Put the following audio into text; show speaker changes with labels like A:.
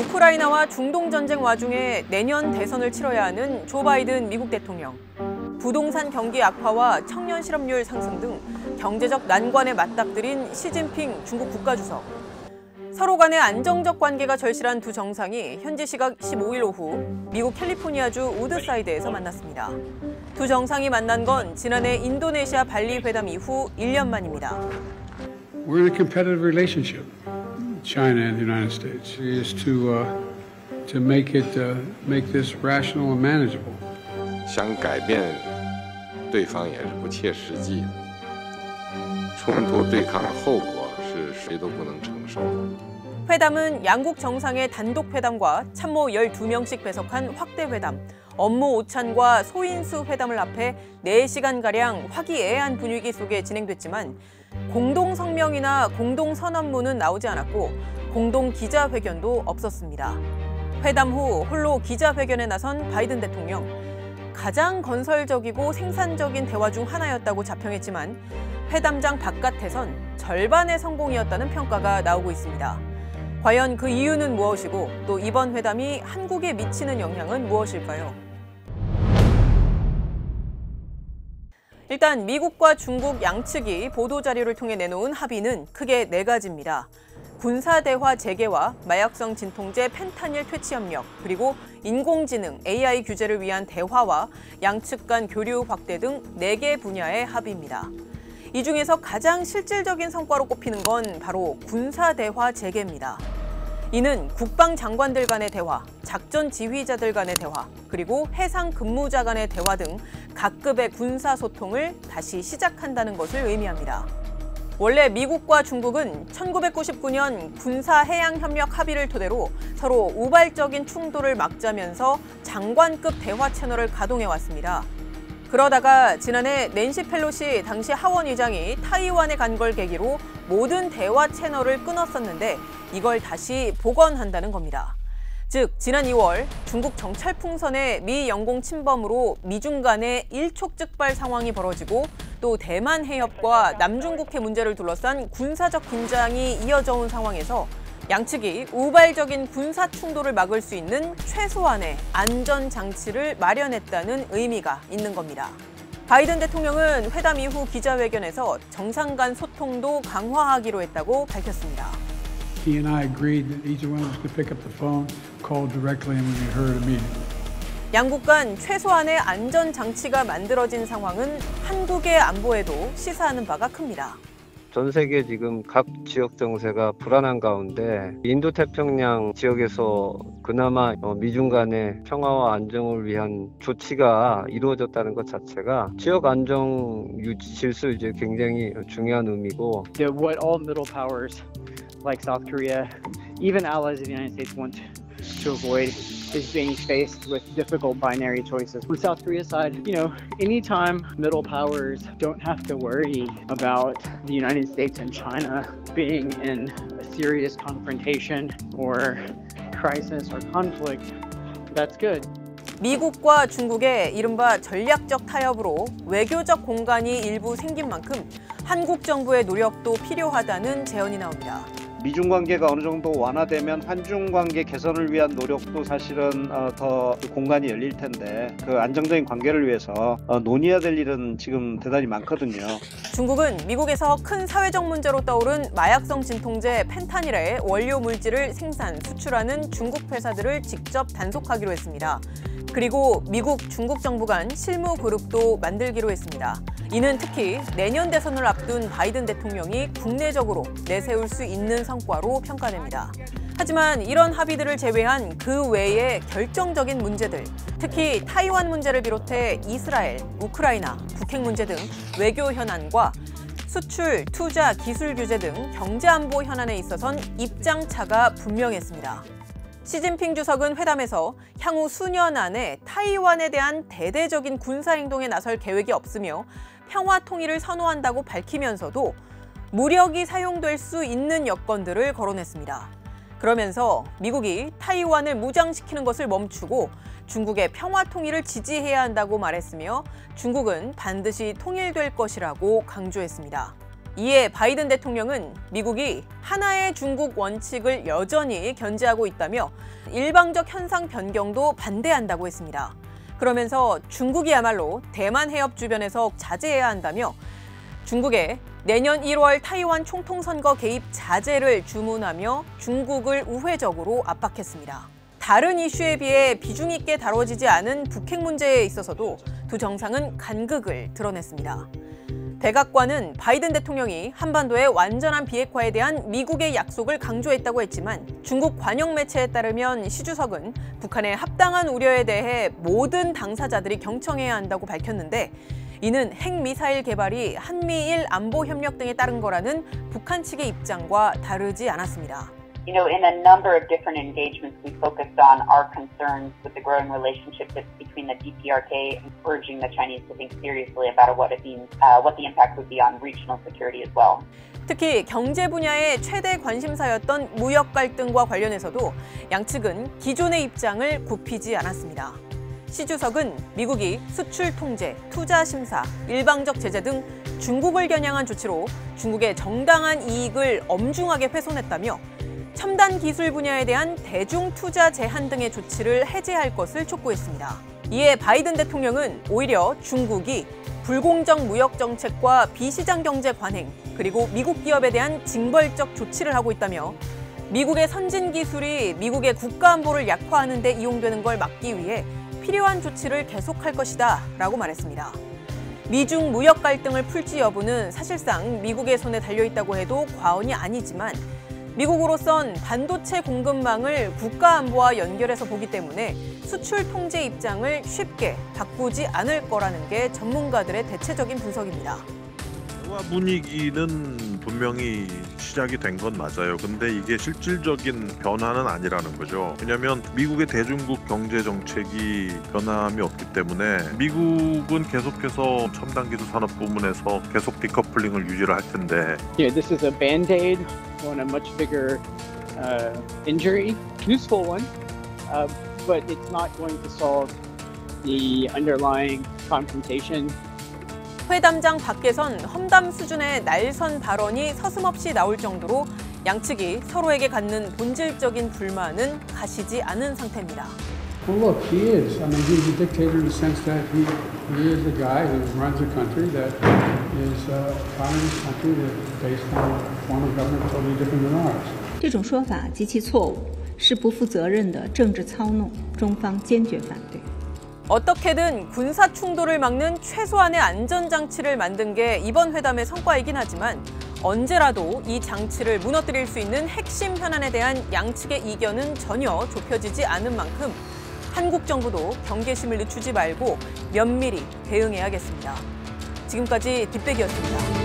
A: 우크라이나와 중동 전쟁 와중에 내년 대선을 치러야 하는 조 바이든 미국 대통령. 부동산 경기 악화와 청년 실업률 상승 등 경제적 난관에 맞닥뜨린 시진핑 중국 국가주석. 서로 간의 안정적 관계가 절실한 두 정상이 현지 시각 15일 오후 미국 캘리포니아주 우드사이드에서 만났습니다. 두 정상이 만난 건 지난해 인도네시아 발리 회담 이후 1년 만입니다.
B: We're in a competitive relationship, China and the United States, is to make this rational and manageable.
C: 想改变对方也是不切实际的，冲突对抗的后果是谁都不能承受的。
A: 회담은 양국 정상의 단독 회담과 참모 12명씩 배석한 확대 회담, 업무 오찬과 소인수 회담을 합해 4시간가량 화기애애한 분위기 속에 진행됐지만 공동 성명이나 공동 선언문은 나오지 않았고 공동 기자회견도 없었습니다. 회담 후 홀로 기자회견에 나선 바이든 대통령. 가장 건설적이고 생산적인 대화 중 하나였다고 자평했지만 회담장 바깥에선 절반의 성공이었다는 평가가 나오고 있습니다. 과연 그 이유는 무엇이고 또 이번 회담이 한국에 미치는 영향은 무엇일까요? 일단 미국과 중국 양측이 보도자료를 통해 내놓은 합의는 크게 4가지입니다. 군사대화 재개와 마약성 진통제 펜타닐 퇴치 협력, 그리고 인공지능 AI 규제를 위한 대화와 양측 간 교류 확대 등 4개 분야의 합의입니다. 이 중에서 가장 실질적인 성과로 꼽히는 건 바로 군사대화 재개입니다. 이는 국방장관들 간의 대화, 작전 지휘자들 간의 대화, 그리고 해상 근무자 간의 대화 등 각급의 군사 소통을 다시 시작한다는 것을 의미합니다. 원래 미국과 중국은 1999년 군사해양협력 합의를 토대로 서로 우발적인 충돌을 막자면서 장관급 대화 채널을 가동해왔습니다. 그러다가 지난해 낸시 펠로시 당시 하원 의장이 타이완에 간 걸 계기로 모든 대화 채널을 끊었었는데 이걸 다시 복원한다는 겁니다. 즉 지난 2월 중국 정찰풍선의 미 영공 침범으로 미중 간의 일촉즉발 상황이 벌어지고 또 대만 해협과 남중국해 문제를 둘러싼 군사적 긴장이 이어져 온 상황에서 양측이 우발적인 군사 충돌을 막을 수 있는 최소한의 안전장치를 마련했다는 의미가 있는 겁니다. 바이든 대통령은 회담 이후 기자회견에서 정상 간 소통도 강화하기로 했다고 밝혔습니다.
B: He and I agreed that each one of us could pick up the phone, call directly, and we heard immediately.
A: 양국 간 최소한의 안전장치가 만들어진 상황은 한국의 안보에도 시사하는 바가 큽니다.
D: 전 세계 지금 각 지역 정세가 불안한 가운데 인도태평양 지역에서 그나마 미중 간의 평화와 안정을 위한 조치가 이루어졌다는 것 자체가 지역 안정 유지 질서에 이제 굉장히 중요한 의미고.
E: What all middle powers like South Korea, even allies of the United States want to avoid is being faced with difficult binary choices. On South Korea's side, anytime middle powers don't have to worry about the United States and China being in a serious confrontation or crisis or conflict, that's good.
A: 미국과 중국의 이른바 전략적 타협으로 외교적 공간이 일부 생긴 만큼 한국 정부의 노력도 필요하다는 제언이 나옵니다.
F: 미중 관계가 어느 정도 완화되면 한중 관계 개선을 위한 노력도 사실은 더 공간이 열릴 텐데 그 안정적인 관계를 위해서 논의해야 될 일은 지금 대단히 많거든요.
A: 중국은 미국에서 큰 사회적 문제로 떠오른 마약성 진통제 펜타닐의 원료 물질을 생산, 수출하는 중국 회사들을 직접 단속하기로 했습니다. 그리고 미국, 중국 정부 간 실무 그룹도 만들기로 했습니다. 이는 특히 내년 대선을 앞둔 바이든 대통령이 국내적으로 내세울 수 있는 성과로 평가됩니다. 하지만 이런 합의들을 제외한 그 외의 결정적인 문제들, 특히 타이완 문제를 비롯해 이스라엘, 우크라이나, 북핵 문제 등 외교 현안과 수출, 투자, 기술 규제 등 경제 안보 현안에 있어선 입장차가 분명했습니다. 시진핑 주석은 회담에서 향후 수년 안에 타이완에 대한 대대적인 군사행동에 나설 계획이 없으며 평화 통일을 선호한다고 밝히면서도 무력이 사용될 수 있는 여건들을 거론했습니다. 그러면서 미국이 타이완을 무장시키는 것을 멈추고 중국의 평화 통일을 지지해야 한다고 말했으며 중국은 반드시 통일될 것이라고 강조했습니다. 이에 바이든 대통령은 미국이 하나의 중국 원칙을 여전히 견지하고 있다며 일방적 현상 변경도 반대한다고 했습니다. 그러면서 중국이야말로 대만 해협 주변에서 자제해야 한다며 중국에 내년 1월 타이완 총통선거 개입 자제를 주문하며 중국을 우회적으로 압박했습니다. 다른 이슈에 비해 비중 있게 다뤄지지 않은 북핵 문제에 있어서도 두 정상은 간극을 드러냈습니다. 백악관은 바이든 대통령이 한반도의 완전한 비핵화에 대한 미국의 약속을 강조했다고 했지만 중국 관영 매체에 따르면 시 주석은 북한의 합당한 우려에 대해 모든 당사자들이 경청해야 한다고 밝혔는데 이는 핵미사일 개발이 한미일 안보 협력 등에 따른 거라는 북한 측의 입장과 다르지 않았습니다.
G: You know, in a number of different engagements, we focused on our concerns with the growing relationship between the DPRK and urging the Chinese to think seriously about what it means, what the impact would be on regional security as well.
A: 특히 경제 분야의 최대 관심사였던 무역 갈등과 관련해서도 양측은 기존의 입장을 굽히지 않았습니다. 시 주석은 미국이 수출 통제, 투자 심사, 일방적 제재 등 중국을 겨냥한 조치로 중국의 정당한 이익을 엄중하게 훼손했다며 첨단 기술 분야에 대한 대중 투자 제한 등의 조치를 해제할 것을 촉구했습니다. 이에 바이든 대통령은 오히려 중국이 불공정 무역 정책과 비시장 경제 관행, 그리고 미국 기업에 대한 징벌적 조치를 하고 있다며 미국의 선진 기술이 미국의 국가 안보를 약화하는 데 이용되는 걸 막기 위해 필요한 조치를 계속할 것이다 라고 말했습니다. 미중 무역 갈등을 풀지 여부는 사실상 미국의 손에 달려있다고 해도 과언이 아니지만 미국으로선 반도체 공급망을 국가 안보와 연결해서 보기 때문에 수출 통제 입장을 쉽게 바꾸지 않을 거라는 게 전문가들의 대체적인 분석입니다.
H: 대화 분위기는 분명히 시작이 된 건 맞아요. 근데 이게 실질적인 변화는 아니라는 거죠. 왜냐하면 미국의 대중국 경제 정책이 변함이 없기 때문에 미국은 계속해서 첨단 기술 산업 부문에서 계속 디커플링을 유지를 할 텐데.
E: Yeah, this is a band-aid on a much bigger injury, useful one, but it's not going to solve the underlying confrontation.
A: 회담장 밖에선 험담 수준의 날선 발언이 서슴없이 나올 정도로 양측이 서로에게 갖는 본질적인 불만은 가시지 않은 상태입니다.
B: Well, look, he is. I mean, he's a dictator in the sense that he is a guy who runs a country that is a communist country that's based on a form of government totally different than ours.
I: 这种说法极其错误，是不负责任的政治操弄，中方坚决反对。
A: 어떻게든 군사 충돌을 막는 최소한의 안전장치를 만든 게 이번 회담의 성과이긴 하지만 언제라도 이 장치를 무너뜨릴 수 있는 핵심 현안에 대한 양측의 이견은 전혀 좁혀지지 않은 만큼 한국 정부도 경계심을 늦추지 말고 면밀히 대응해야겠습니다. 지금까지 뒷백이었습니다.